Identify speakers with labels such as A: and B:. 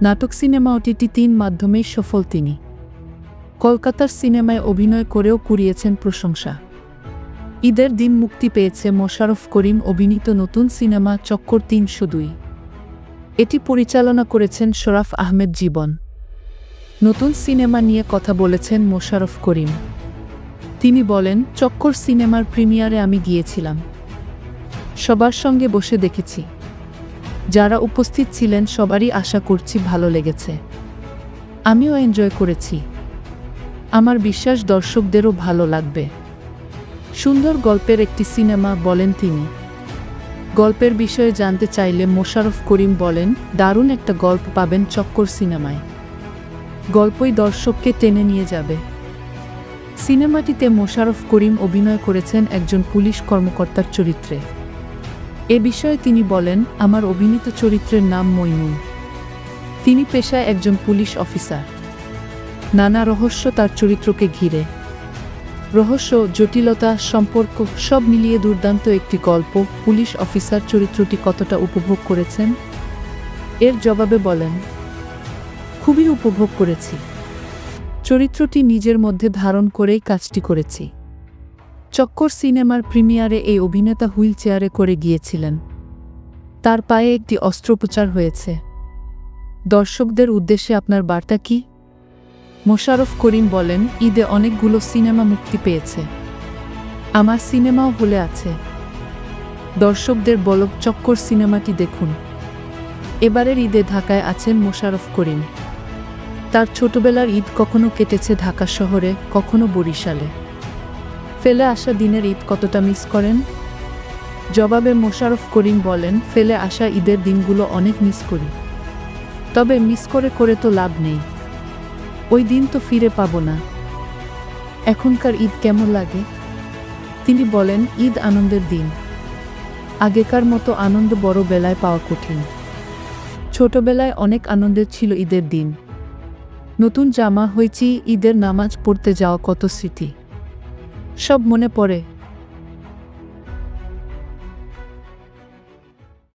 A: নাটক, cinema, OTT 3 মাধ্যমেই সফল তিনি। কলকাতার সিনেমায় অভিনয় করেও কুড়িয়েছেন প্রশংসা। ঈদের দিন মুক্তি পেয়েছে মোশাররফ করিম অভিনীত নতুন সিনেমা চক্কর ৩০২। এটি পরিচালনা করেছেন শরাফ আহমেদ জীবন। নতুন সিনেমা নিয়ে কথা বলেছেন মোশাররফ করিম। তিনি বলেন, চক্কর সিনেমার প্রিমিয়ারে আমি গিয়েছিলাম। সবার সঙ্গে বসে দেখেছি। যারা উপস্থিত ছিলেন সবারই আশা করছি ভালো লেগেছে। আমিও এনজয় করেছি। আমার বিশ্বাস দর্শকদেরও ভালো লাগবে। সুন্দর গল্পের একটি সিনেমা, বলেন তিনি। গল্পের বিষয়ে জানতে চাইলে মোশাররফ করিম বলেন, দারুণ একটা গল্প পাবেন চক্কর সিনেমায়। গল্পই দর্শককে টেনে নিয়ে যাবে। সিনেমাটিতে মোশাররফ করিম অভিনয় করেছেন একজন পুলিশ কর্মকর্তার চরিত্রে। এ বিষয়ে তিনি বলেন, আমার অভিনীত চরিত্রের নাম মইনুল। তিনি পেশায় একজন পুলিশ অফিসার। নানা রহস্য তার চরিত্রকে ঘিরে। রহস্য, জটিলতা, সম্পর্ক সব মিলিয়ে দুর্দান্ত একটি গল্প। পুলিশ অফিসার চরিত্রটি কতটা উপভোগ করেছেন? এর জবাবে বলেন, খুবই উপভোগ করেছি। চরিত্রটি নিজের মধ্যে ধারণ করেই কাজটি করেছি। চক্কর সিনেমার প্রিমিয়ারে এই অভিনেতা হুইল চেয়ারে করে গিয়েছিলেন। তার পায়ে একটি অস্ত্রোপচার হয়েছে। দর্শকদের উদ্দেশ্যে আপনার বার্তা কি? মোশাররফ করিম বলেন, ঈদে অনেকগুলো সিনেমা মুক্তি পেয়েছে। আমার সিনেমাও হলে আছে। দর্শকদের বলব, চক্কর সিনেমাটি দেখুন। এবারের ঈদে ঢাকায় আছেন মোশাররফ করিম। তার ছোটবেলার ঈদ কখনো কেটেছে ঢাকা শহরে, কখনো বরিশালে। ফেলে আসা দিনের ঈদ কতটা মিস করেন? জবাবে মোশাররফ করিম বলেন, ফেলে আসা ঈদের দিনগুলো অনেক মিস করি। তবে মিস করে তো লাভ নেই। ওই দিন তো ফিরে পাবো না। এখনকার ঈদ কেমন লাগে? তিনি বলেন, ঈদ আনন্দের দিন। আগেকার মতো আনন্দ বড় বেলায় পাওয়া কঠিন। ছোটবেলায় অনেক আনন্দের ছিল ঈদের দিন। নতুন জামা হয়েছি, ঈদের নামাজ পড়তে যাওয়া, কত স্মৃতি সব মনে পড়ে।